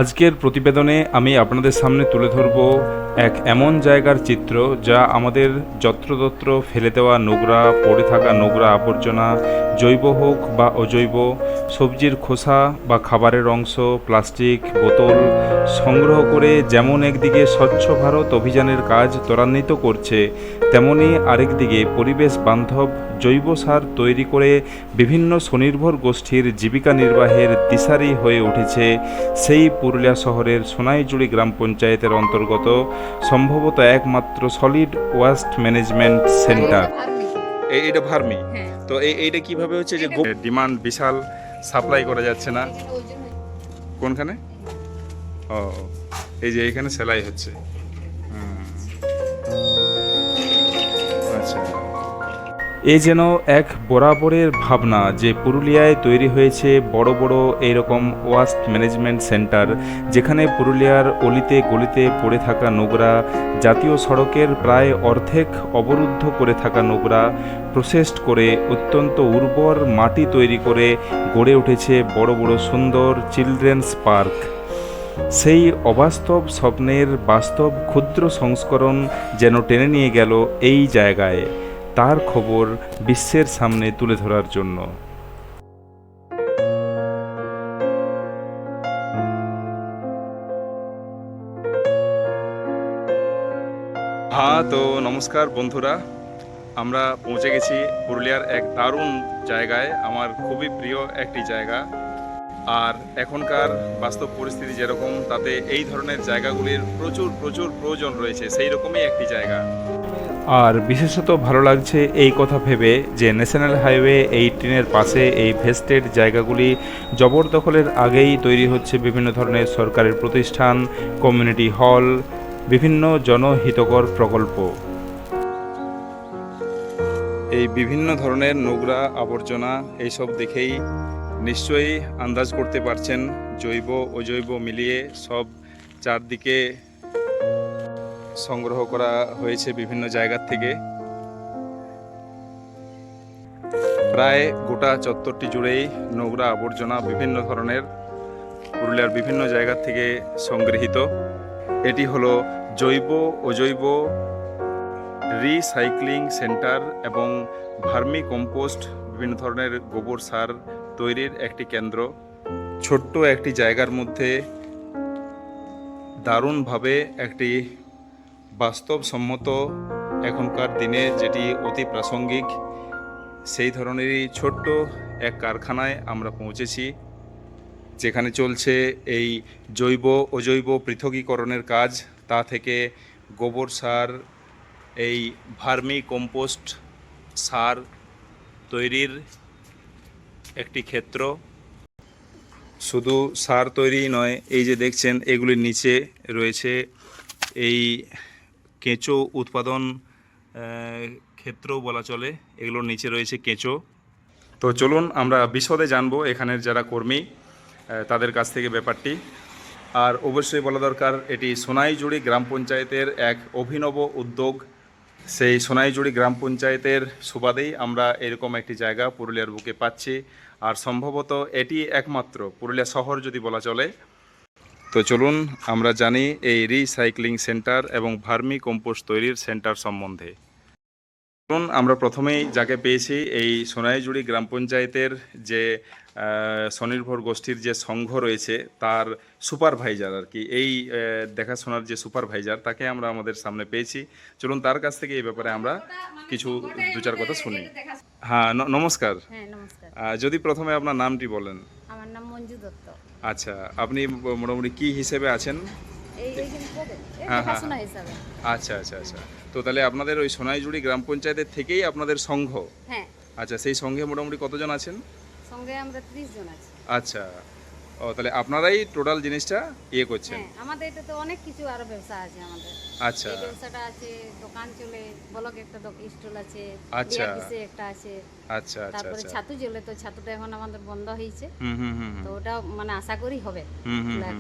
আজকের প্রতিবেদনে আমি আপনাদের সামনে তুলে ধরব এক এমন জায়গার চিত্র যা আমাদের যত্রতত্র ফেলে দেওয়া নোংরা, পড়ে থাকা নোংরা আবর্জনা, জৈব হোক বা অজৈব, সবজির খোসা বা খাবারের অংশ, প্লাস্টিক বোতল সংগ্রহ করে যেমন একদিকে স্বচ্ছ ভারত অভিযানের কাজ ত্বরান্বিত করছে, তেমনি আরেকদিকে পরিবেশ বান্ধব জৈব সার তৈরি করে বিভিন্ন স্বনির্ভর গোষ্ঠীর জীবিকা নির্বাহের দিশারি হয়ে উঠেছে সেই পুরুলিয়া শহরের সোনাইজুড়ি গ্রাম পঞ্চায়েতের অন্তর্গত সম্ভবত একমাত্র সলিড ওয়েস্ট ম্যানেজমেন্ট সেন্টার। এইটা ভার্মি। তো এইটা কিভাবে হচ্ছে যে ডিমান্ড বিশাল, সাপ্লাই করা যাচ্ছে না। কোনখানে? ও, এই যে এখানে সেলাই হচ্ছে। আচ্ছা, এ যেন এক বরাবরের ভাবনা যে পুরুলিয়ায় তৈরি হয়েছে বড় বড় এইরকম ওয়াস্ট ম্যানেজমেন্ট সেন্টার, যেখানে পুরুলিয়ার অলিতে গলিতে পড়ে থাকা নোংরা, জাতীয় সড়কের প্রায় অর্ধেক অবরুদ্ধ করে থাকা নোংরা প্রসেসড করে অত্যন্ত উর্বর মাটি তৈরি করে গড়ে উঠেছে বড় বড় সুন্দর চিলড্রেন্স পার্ক। সেই অবাস্তব স্বপ্নের বাস্তব ক্ষুদ্র সংস্করণ যেন টেনে নিয়ে গেল এই জায়গায়, তার খবর বিশ্বের সামনে তুলে ধরার জন্য। হ্যাঁ, তো নমস্কার বন্ধুরা, আমরা পৌঁছে গেছি পুরুলিয়ার এক দারুণ জায়গায়, আমার খুবই প্রিয় একটি জায়গা। আর এখনকার বাস্তব পরিস্থিতি যেরকম, তাতে এই ধরনের জায়গাগুলির প্রচুর প্রচুর প্রয়োজন রয়েছে, সেই রকমই একটি জায়গা। আর বিশেষত ভালো লাগছে এই কথা ভেবে যে ন্যাশনাল হাইওয়ে 18-এর পাশে এই ভেস্টেড জায়গাগুলি জবরদখলের আগেই তৈরি হচ্ছে বিভিন্ন ধরনের সরকারের প্রতিষ্ঠান, কমিউনিটি হল, বিভিন্ন জনহিতকর প্রকল্প। এই বিভিন্ন ধরনের নোংরা আবর্জনা এইসব দেখেই নিশ্চয়ই আন্দাজ করতে পারছেন, জৈব অজৈব মিলিয়ে সব চারদিকে সংগ্রহ করা হয়েছে বিভিন্ন জায়গার থেকে। প্রায় গোটা চত্বরটি জুড়েই নোংরা আবর্জনা বিভিন্ন ধরনের পুরুলিয়ার বিভিন্ন জায়গা থেকে সংগৃহীত। এটি হলো জৈব অজৈব রিসাইক্লিং সেন্টার এবং ভার্মি কম্পোস্ট, বিভিন্ন ধরনের গোবর সার তৈরির একটি কেন্দ্র। ছোট্ট একটি জায়গার মধ্যে দারুণভাবে একটি বাস্তবসম্মত, এখনকার দিনে যেটি অতি প্রাসঙ্গিক, সেই ধরনেরই ছোট্ট এক কারখানায় আমরা পৌঁছেছি, যেখানে চলছে এই জৈব অজৈব পৃথকীকরণের কাজ। তা থেকে গোবর সার, এই ভার্মি কম্পোস্ট সার তৈরির একটি ক্ষেত্র। শুধু সার তৈরি নয়, এই যে দেখছেন এগুলির নিচে রয়েছে এই কেঁচো উৎপাদন ক্ষেত্রও বলা চলে, এগুলোর নিচে রয়েছে কেঁচো। তো চলুন আমরা বিশদে জানবো এখানের যারা কর্মী তাদের কাছ থেকে ব্যাপারটি। আর অবশ্যই বলা দরকার, এটি সোনাইজুড়ি গ্রাম পঞ্চায়েতের এক অভিনব উদ্যোগ। সেই সোনাইজুড়ি গ্রাম পঞ্চায়েতের সুবাদেই আমরা এরকম একটি জায়গা পুরুলিয়ার বুকে পাচ্ছি, আর সম্ভবত এটি একমাত্র পুরুলিয়া শহর যদি বলা চলে। তো চলুন আমরা জানি এই রিসাইক্লিং সেন্টার এবং ভার্মি কম্পোস্ট তৈরির সেন্টার সম্বন্ধে। চলুন আমরা প্রথমেই যাকে পেয়েছি, এই সোনাইজুড়ি গ্রাম পঞ্চায়েতের যে স্বনির্ভর গোষ্ঠীর যে সংঘ রয়েছে তার সুপারভাইজার আর কি, এই দেখাশোনার যে সুপারভাইজার, তাকে আমরা আমাদের সামনে পেয়েছি। চলুন তার কাছ থেকে এই ব্যাপারে আমরা কিছু দু চার কথা শুনি। হ্যাঁ, নমস্কার। যদি প্রথমে আপনার নামটি বলেন। আমার নাম মঞ্জু দত্ত। আচ্ছা, আপনি মোটামুটি কি হিসেবে আছেন? হ্যাঁ, আচ্ছা আচ্ছা আচ্ছা। তো তাহলে আপনাদের ওই সোনাইজুড়ি গ্রাম পঞ্চায়েতের থেকেই আপনাদের সংঘ? হ্যাঁ। আচ্ছা, সেই সংঘে মোটামুটি কতজন আছেন? সঙ্গে আমরা 30 জন আছি। আচ্ছা, ও তাহলে আপনারাই টোটাল জিনিসটা ইয়ে করছেন? হ্যাঁ, আমাদের এটা তো অনেক কিছু আরো ব্যবসা আছে আমাদের। আচ্ছা, এই ব্যবসাটা আছে, দোকান চলে, ব্লক একটা স্টল আছে, আচ্ছা বিআরটিসি একটা আছে। আচ্ছা আচ্ছা তারপরে আচ্ছা। ছাতু চলে, তো ছাতুটা এখন আমাদের বন্ধ হয়েছে। হুম। তো ওটা মানে আশা করি হবে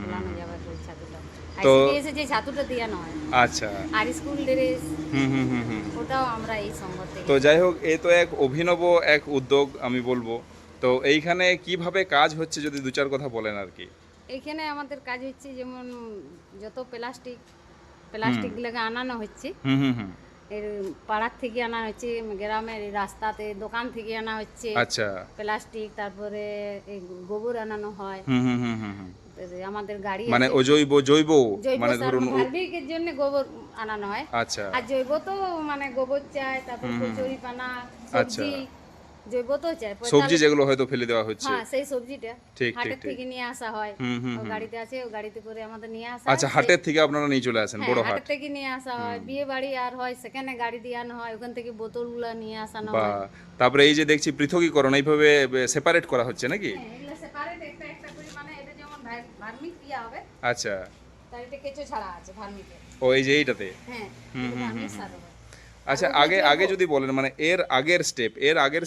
খোলানো যাবে ওই ছাতুটা। তো এসে যে ছাতুটা দেয়া নয়। আচ্ছা। আর স্কুল ড্রেস হুম। ওটাও আমরা এই সংঘ থেকে। তো যাই হোক, এ তো এক অভিনব এক উদ্যোগ আমি বলবো। তো এইখানে কিভাবে কাজ হচ্ছে যদি দু চার কথা বলেন আর কি। এখানে আমাদের কাজ হচ্ছে যেমন যত প্লাস্টিক গুলোকে আনানো হচ্ছে, হুম হুম হুম এর পাড়ার থেকে আনা হচ্ছে, গ্রামের এই রাস্তাতে দোকান থেকে আনা হচ্ছে আচ্ছা প্লাস্টিক, তারপরে এই গোবর আনানো হয়। হুম হুম হুম হুম হুম। আমাদের গাড়ি মানে আছে, ও জৈব জৈব জৈব মানে সার ধরুন ভার্মিকের জন্য গোবর আনানো হয়। আচ্ছা আর জৈব তো মানে গোবর চাই, তারপর কচুরি পানা, আচ্ছা। সবজি জৈব তো চাই। সবজি যেগুলো হয়তো ফেলে দেওয়া হচ্ছে। হ্যাঁ, সেই সবজিটা ঠিক ঠিক হাটের ঠিক। থেকে নিয়ে আসা হয়। হুম হুম ও হুম। গাড়িতে আছে, ও গাড়িতে করে আমাদের নিয়ে আসা আচ্ছা, হয়। হাটের থেকে আপনারা নিয়ে চলে আসেন, হ্যাঁ, বড় হাট। হাটের থেকে নিয়ে আসা হয়। বিয়ে বাড়ি আর হয় সেখানে গাড়ি দিয়ে আনা হয়, ওখান থেকে বোতলগুলো নিয়ে আসানো বা হয়। তারপরে এই যে দেখছি পৃথকীকরণ এইভাবে সেপারেট করা হচ্ছে নাকি? হ্যাঁ, এগুলো সেপারেট একটা একটা করে, মানে এটা যেমন ভার্মিক দেওয়া হবে, আচ্ছা। তার এটা কেঁচো ছাড়া আছে ভার্মিকে। ও এই যে এইটাতে। হ্যাঁ, হুম, এটা হুম, ভার্মিক হুম, সার হবে। আচ্ছা, আগে আগে যদি বলেন মানে এর আগের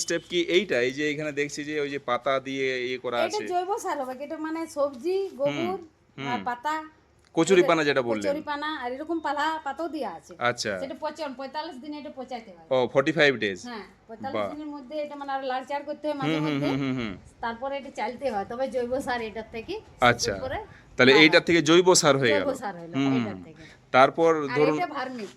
স্টেপ কি এইটা? এই যে এখানে দেখছি যে ওই যে পাতা দিয়ে ইয়ে করা এটা আছে। জৈব সার হবে, এটা মানে সবজি, গোবর আর পাতা, কচুরিপানা যেটা বললেন। কচুরিপানা আর এরকম পাতাও দেওয়া আছে। আচ্ছা। সেটা 45 দিনে এটা পচাইতে হয়। ও 45 ডেজ। হ্যাঁ, 45 বাহ। দিনের মধ্যে এটা মানে আর লাড়চাড় করতে হয় মাঝে হুম হুম মধ্যে, হুম হুম হুম। তারপরে এটা চালতে হয়, তবে জৈব সার এটার থেকে আচ্ছা, করে তাহলে বার এইটার হয়। থেকে জৈব সার হয়ে জৈব গেল। সার হলো হুম হুম, এটার হুম। থেকে। তারপর আর ধরুন এটা ভার্মিক।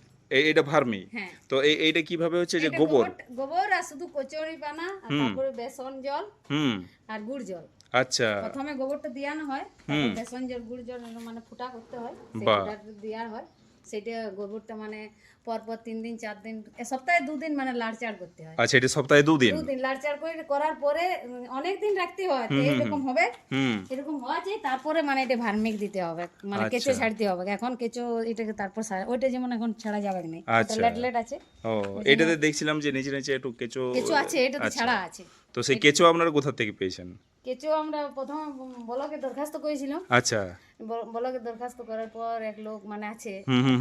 এটা ভার্মি। হ্যাঁ, তো এইটা কিভাবে হচ্ছে যে এটা গোবর? গোবর আর শুধু কচুরি পানা আর তারপরে বেসন জল হুম। আর গুড় জল। আচ্ছা। প্রথমে গোবরটা দিয়ানো হয়, তারপর বেসন জল গুড় জল মানে ফুটা করতে হয়, সেই বাহ। ফুটাটা দেওয়া হয়। সেটা গোবরটা মানে পরপর 3 দিন 4 দিন, সপ্তাহে 2 দিন মানে লাড়চাড় করতে হয়। আচ্ছা, এটা সপ্তাহে 2 দিন। 2 দিন লাড়চাড় করে করার পরে অনেক দিন রাখতে হয়, তো এরকম হবে, হুম। এরকম হওয়া চাই, তারপরে মানে এটা ভার্মিক দিতে হবে, মানে কেঁচো আচ্ছা। ছাড়তে হবে। এখন কেঁচো এটাকে তারপর ওইটা যেমন এখন ছাড়া যাবে না, ওটা আচ্ছা। লেট আছে, ও, এটাতে দেখছিলাম যে নিচে নিচে একটু কেঁচো। কেঁচো আছে, এটা তো আচ্ছা। ছাড়া আছে। তো সেই কেঁচো আপনারা কোথা থেকে পেয়েছেন? কেঁচো আমরা প্রথমে ব্লকে দরখাস্ত করেছিলাম। আচ্ছা। ব্লকে দরখাস্ত করার পর এক লোক মানে আছে,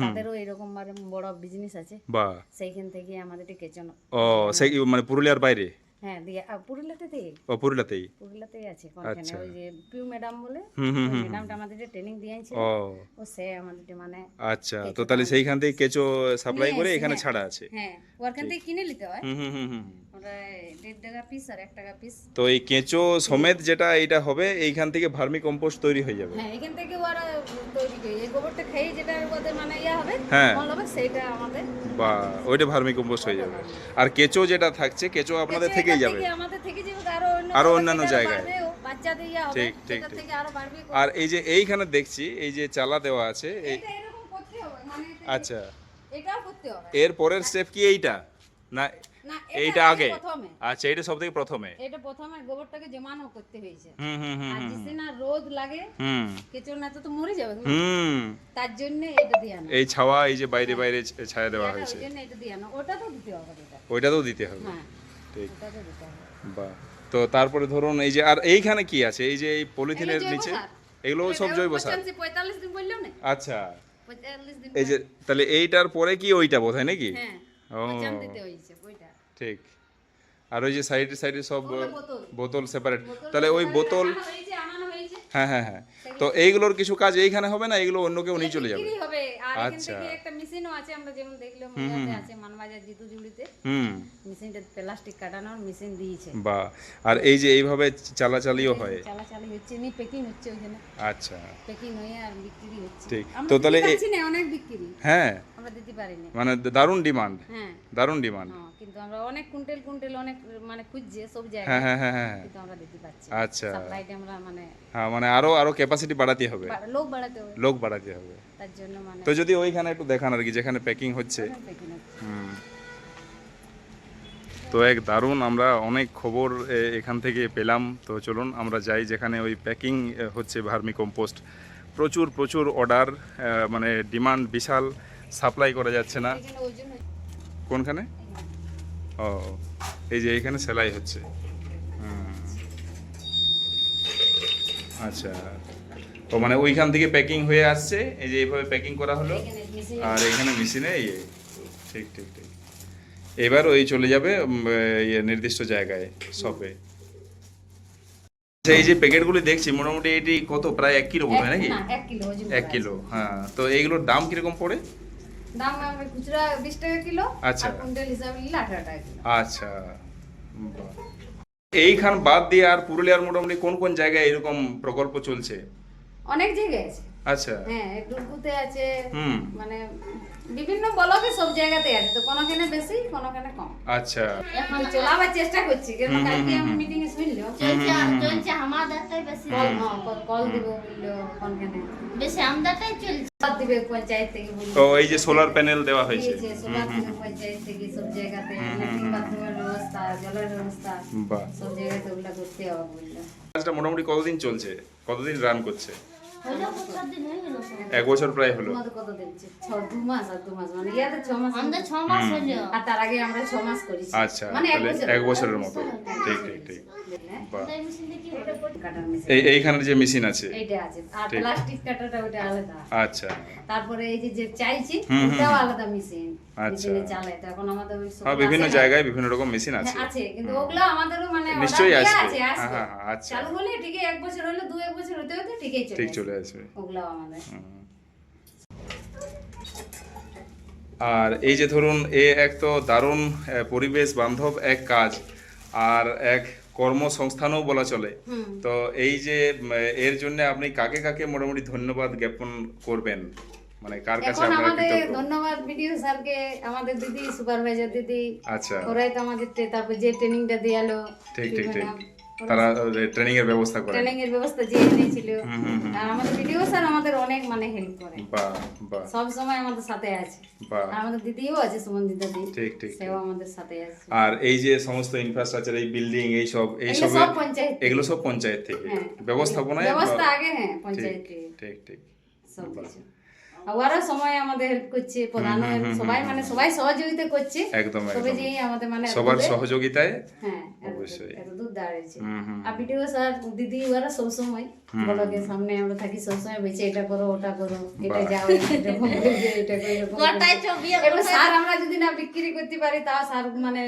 তাদেরও এরকম মানে বড় বিজনেস আছে, বাহ। সেইখান থেকে আমাদের একটু কেঁচো ও, সেই মানে পুরুলিয়ার বাইরে? হ্যাঁ দিয়ে পুরুলিয়াতে থেকে, ও, পুরুলিয়াতেই। পুরুলিয়াতেই আছে কোনখানে, আচ্ছা। ওই যে পিউ ম্যাডাম বলে, হুম হুম ওই হুম। ম্যাডামটা আমাদের ট্রেনিং দিয়েছে, ও ও সে আমাদের মানে আচ্ছা, তো তাহলে সেইখান থেকে কেঁচো সাপ্লাই নিয়ে করে এসে, এখানে হ্যাঁ, ছাড়া আছে। হ্যাঁ, ওখান থেকে কিনে নিতে হয়। হুম হুম হুম হুম। ওটা 1.5 টাকা পিস আর 1 টাকা পিস। তো এই কেঁচো সমেত যেটা এটা হবে এইখান থেকে ভার্মি কম্পোস্ট তৈরি হয়ে যাবে। হ্যাঁ, এখান থেকে ওরা তৈরি করে এই গোবরটা খেয়ে যেটা ওদের মানে ইয়া হবে, হ্যাঁ। ফল হবে, সেইটা আমাদের বা ওইটা ভার্মি কম্পোস্ট হয়ে যাবে। আর কেঁচো যেটা থাকছে কেঁচো আপনাদের কেঁচো থেকেই এখান যাবে। থেকে আমাদের থেকে যাবে, আরো জায়গা অন্যান্য থেকে জায়গায়। বাড়বেও, বাচ্চাদের ইয়া হবে, ঠিক ঠিক সেটা ঠিক। থেকে আরো বাড়বে। আর এই যে এইখানে দেখছি এই যে চালা দেওয়া আছে এটা এরকম করতে হবে, মানে আচ্ছা, এটাও করতে হবে। এর পরের স্টেপ কি এইটা না না, এইটা আগে? প্রথমে, আচ্ছা, এটা সব থেকে প্রথমে। এটা প্রথমে গোবরটাকে জমানো করতে হয়েছে। হুম হুম হুম আর হুম যেসে না রোদ লাগে, হুম কেঁচো না তো মরে যাবে না, হুম। তার জন্য এটা দিয়ে আনো। এই ছাওয়া এই যে বাইরে বাইরে ছায়া দেওয়া হয়েছে, ওই জন্য এটা দিয়ে আনো, ওটা তো দিতে হবে এটা। ওইটাতেও দিতে হবে। হ্যাঁ, ঠিক। ওটা তো দিতে হবে। বাহ। তো তারপরে ধরুন এই যে আর এইখানে কি আছে এই যে এই পলিথিনের এগুলো জৈব নিচে? সার। এগুলো সব জৈব সার। 45 দিন বললেও না, আচ্ছা, 45 দিন এই যে তাহলে এইটার পরে কি ওইটা বোধহয় নাকি? হ্যাঁ, ও পচান দিতে হয়েছে ওইটা। ঠিক। আর ওই যে সাইডে সাইডে সব ওগুলো বোতল। বোতল সেপারেট। তাহলে ওই বোতল, আনানো হয়েছে। হ্যাঁ হ্যাঁ হ্যাঁ। তো এইগুলোর কিছু কাজ এইখানে হবে না, এগুলো অন্য কেউ নিয়ে চলে যাবে? বিক্রি হবে। আর এখান আচ্ছা। থেকে একটা মেশিনও আছে, আমরা যেমন দেখলাম ইয়াতে আছে মানবাজার জিতু জুড়িতে, হুম। মেশিনটা প্লাস্টিক কাটানোর মেশিন দিয়েছে। বা আর এই যে এইভাবে চালাচালিও হয়? চালাচালি হচ্ছে, নি প্যাকিং হচ্ছে ওখানে, আচ্ছা, প্যাকিং হয়ে আর বিক্রি হচ্ছে। ঠিক। আমরা তো তাহলে দিতে পারছি না, অনেক বিক্রি, হ্যাঁ, আমরা দিতে পারিনি। মানে দারুণ ডিমান্ড, হ্যাঁ, দারুণ ডিমান্ড। হ্যাঁ, কিন্তু আমরা অনেক কুইন্টাল অনেক মানে খুঁজছে সব হ্যাঁ জায়গায়, হ্যাঁ হ্যাঁ হ্যাঁ। কিন্তু আমরা দিতে পারছি না। আচ্ছা। সাপ্লাইটা আমরা মানে হ্যাঁ, মানে আরো আরো ক্যাপাসিটি বাড়াতে হবে, লোক বাড়াতে হবে, লোক বাড়াতে হবে। তার জন্য মানে তো যদি ওইখানে একটু দেখান আর কি যেখানে প্যাকিং হচ্ছে। প্যাকিং হচ্ছে। হুম। তো এক দারুণ আমরা অনেক খবর এখান থেকে পেলাম। তো চলুন আমরা যাই যেখানে ওই প্যাকিং হচ্ছে ভার্মি কম্পোস্ট। প্রচুর প্রচুর অর্ডার, মানে ডিমান্ড বিশাল, সাপ্লাই করা যাচ্ছে না। এখানে ওজন হচ্ছে। কোনখানে? ও, এই যে এইখানে সেলাই হচ্ছে। হুম। আচ্ছা, তো মানে ওইখান থেকে প্যাকিং হয়ে আসছে, এই যে এইভাবে প্যাকিং করা হলো, এখানে মেশিন আর এখানে মেশিনে ইয়ে। ঠিক ঠিক ঠিক। এবার ওই চলে যাবে নির্দিষ্ট জায়গায় শপে। এই যে প্যাকেটগুলি দেখছি মোটামুটি এটি কত, প্রায় 1 কিলো বোধ হয় নাকি? না, 1 কিলো ওজন। 1 কিলো, হ্যাঁ। তো এইগুলোর দাম কিরকম পড়ে? দাম আমরা খুচরা 20 টাকা কিলো, আচ্ছা। আর কুইন্টাল হিসাবে নিলে 18 টাকা কিলো। আচ্ছা, বাহ। এইখান বাদ দিয়ে আর পুরুলিয়ার মোটামুটি কোন কোন জায়গায় এরকম প্রকল্প চলছে? অনেক জায়গায় আছে। আচ্ছা। হ্যাঁ, ডুলকুতে আছে, হুম। মানে বিভিন্ন ব্লকে সব জায়গাতে আছে, তো কোনখানে বেশি কোনখানে কম। আচ্ছা। এখন চলাবার চেষ্টা করছি, কারণ কালকে আমি মিটিং এ শুনলো চলছে আমাদেরটাই বেশি কল দিব বললো, কোনখানে বেশি আমাদেরটাই চলছে। সব দিবে পঞ্চায়েত থেকে বললো। তো এই যে সোলার প্যানেল দেওয়া হয়েছে। দিয়েছে, সোলার দিবে পঞ্চায়েত থেকে সব জায়গাতে, ল্যাট্রিন বাথরুমের ব্যবস্থা, জলের ব্যবস্থা, বাহ। সব জায়গাতে ওগুলা করতে হবে বললো। কাজটা মোটামুটি কতদিন চলছে, কতদিন রান করছে? হলো 7 দিন হয়ে গেল সব। 1 বছর প্রায় হলো। তোমাদের কত দিচ্ছে? 2 মাস আর 2 মাস, মানে ইয়াতে 6 মাস। আমাদের 6 মাস হলো। আর তার আগে আমরা 6 মাস করেছি। আচ্ছা, মানে তাহলে 1 বছরের মতো। ঠিক ঠিক ঠিক। বাহ। এই মেশিন দিয়ে কি হবে? কাটার মেশিন এইখানে যে মেশিন আছে। এইটা আছে, আর ঠিক। প্লাস্টিক কাটাটা ওটা আলাদা। আচ্ছা। তারপরে এই যে চাইছি হুম, ওটাও আলাদা মেশিন। আচ্ছা। মেশিনে চালায়, তো এখন আমাদের ওই সব হ্যাঁ, বিভিন্ন আছে না। জায়গায় বিভিন্ন রকম মেশিন আছে। হ্যাঁ, আছে, কিন্তু ওগুলো আমাদেরও মানে নিশ্চয়ই order দেয়া আসবে। আছে, আসবে। হ্যাঁ, হ্যাঁ, আচ্ছা। চালু হলে ঠিকই 1 বছর হলে 2-1 বছর হতে হতে ঠিকই ঠিক চলে চলে আসবে আসবে। ওগুলো আমাদের। আর এই যে ধরুন এক তো দারুণ পরিবেশ বান্ধব এক কাজ, আর এক কর্মসংস্থানও বলা চলে। তো এই যে এর জন্য আপনি কাকে কাকে মোটামুটি ধন্যবাদ জ্ঞাপন করবেন, মানে কার কাছে এখন আপনারা আমাদের কৃতজ্ঞ? ধন্যবাদ বিডিও স্যারকে, আমাদের দিদি সুপারভাইজার দিদি, আচ্ছা। ওরাই তো আমাদের তারপর যে ট্রেনিংটা দিয়ালো, ঠিক ঠিক ঠিক। তারা ট্রেনিং এর ব্যবস্থা করেন। ট্রেনিং এর ব্যবস্থা যে এনেছিল, আর আমাদের ভিডিও স্যার আমাদের অনেক মানে হেল্প করে, বাহ বাহ সব সময় আমাদের সাথে আছে। বাহ। আর আমাদের দিদিও আছে, সুমন্দিতা দি, ঠিক ঠিক। সেও আমাদের সাথে আছে। আর এই যে সমস্ত ইনফ্রাস্ট্রাকচার, এই বিল্ডিং, এই সব এগুলো সব পঞ্চায়েত থেকে। এগুলো সব পঞ্চায়েত থেকে হ্যাঁ। ব্যবস্থাপনায় ব্যবস্থা আগে, হ্যাঁ, ঠিক পঞ্চায়েত থেকে ঠিক ঠিক। সব কিছু। আর ওরা সময় আমাদের হেল্প করছে, প্রধান সবাই মানে সবাই সহযোগিতা করছে। একদম তবে একদম। যে আমাদের মানে সবার এতদূর- সহযোগিতায় হ্যাঁ, অবশ্যই। এত দূর দাঁড়িয়েছে। হুম, হুম। আর ভিডিও স্যার দিদি ওরা সব সময় ব্লগের সামনে আমরা থাকি, সব সময় বলছে এটা করো ওটা করো, এটা বাহ। যাও এটা করো, এটা করো, এরকম করো। গোটাই ছবি এবার স্যার আমরা যদি না বিক্রি করতে পারি, তাও স্যার মানে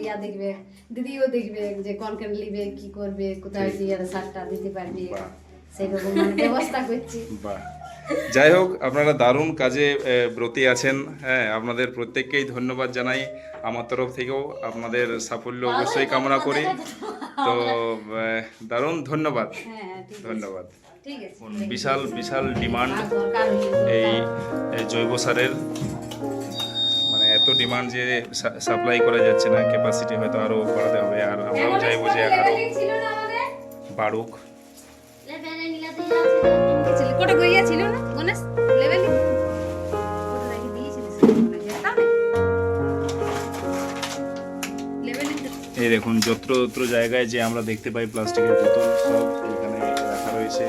ইয়া দেখবে, দিদিও দেখবে যে কোন লিবে, কি করবে, কোথায় দিয়ে সারটা দিতে পারবে, বাহ। সেরকম মানে ব্যবস্থা করছি। বাহ। যাই হোক, আপনারা দারুণ কাজে ব্রতী আছেন। হ্যাঁ, আপনাদের প্রত্যেককেই ধন্যবাদ জানাই। আমার তরফ থেকেও আপনাদের সাফল্য অবশ্যই কামনা করি। তো দারুণ ধন্যবাদ, হ্যাঁ, ঠিক আছে, ধন্যবাদ। ঠিক আছে। বিশাল বিশাল ডিমান্ড আর দরকার হলে এই জৈব সারের, মানে এত ডিমান্ড যে সাপ্লাই করা যাচ্ছে না, ক্যাপাসিটি হয়তো আরো বাড়াতে হবে। আর আমরাও চাইবো যে আরো ছিল না আমাদের, বাড়ুক। লেভেলে নিলা দিয়ে আছে। ছিল কোটা গইয়া ছিল না গণেশ লেভেলে কোটা রেখে দিয়েছিল লেভেলে। এই দেখুন, যত্র জায়গায় যে আমরা দেখতে পাই প্লাস্টিকের বোতল, সব এখানে রাখা রয়েছে।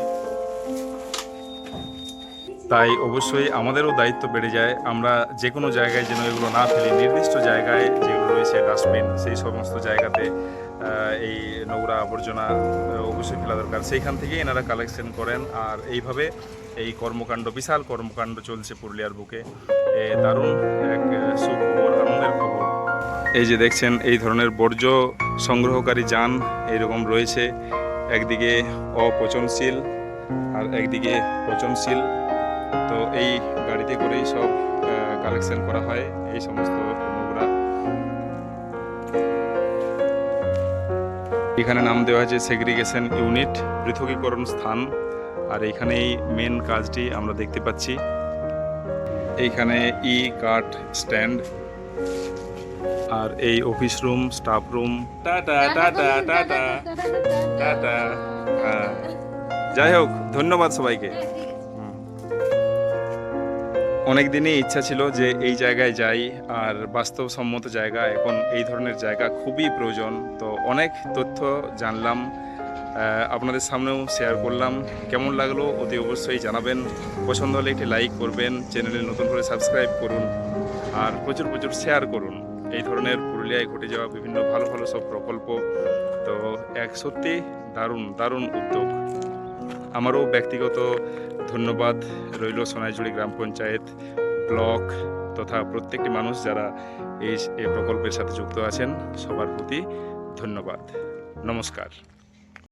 তাই অবশ্যই আমাদেরও দায়িত্ব বেড়ে যায়, আমরা যে কোনো জায়গায় যেন এগুলো না ফেলি। নির্দিষ্ট জায়গায় যেগুলো রয়েছে ডাস্টবিন, সেই সমস্ত জায়গাতে এই নোংরা আবর্জনা অবশ্যই ফেলা দরকার। সেইখান থেকেই এনারা কালেকশন করেন। আর এইভাবে এই কর্মকাণ্ড, বিশাল কর্মকাণ্ড চলছে পুরুলিয়ার বুকে। দারুণ এক সুখবর, আনন্দের খবর। এই যে দেখছেন, এই ধরনের বর্জ্য সংগ্রহকারী যান এইরকম রয়েছে, একদিকে অপচনশীল আর একদিকে পচনশীল। তো এই গাড়িতে করেই সব কালেকশন করা হয় এই সমস্ত নোংরা। এখানে নাম দেওয়া হয়েছে সেগ্রিগেশন ইউনিট, পৃথকীকরণ স্থান। আর এইখানেই মেন কাজটি আমরা দেখতে পাচ্ছি। এইখানে ই কার্ট স্ট্যান্ড, আর এই office room, staff room. Tata tata tata tata. হ্যাঁ, যাই হোক, ধন্যবাদ সবাইকে। অনেক দিনই ইচ্ছা ছিল যে এই জায়গায় যাই, আর বাস্তবসম্মত জায়গা, এখন এই ধরনের জায়গা খুবই প্রয়োজন। তো অনেক তথ্য জানলাম, আপনাদের সামনেও শেয়ার করলাম। কেমন লাগলো অতি অবশ্যই জানাবেন। পছন্দ হলে একটি লাইক করবেন, চ্যানেলে নতুন করে সাবস্ক্রাইব করুন, আর প্রচুর প্রচুর শেয়ার করুন এই ধরনের পুরুলিয়ায় ঘটে যাওয়া বিভিন্ন ভালো ভালো সব প্রকল্প। তো এক সত্যি দারুণ দারুণ উদ্যোগ। আমারও ব্যক্তিগত ধন্যবাদ রইল সোনাইজুড়ি গ্রাম পঞ্চায়েত, ব্লক তথা প্রত্যেকটি মানুষ যারা এই প্রকল্পের সাথে যুক্ত আছেন, সবার প্রতি ধন্যবাদ। নমস্কার।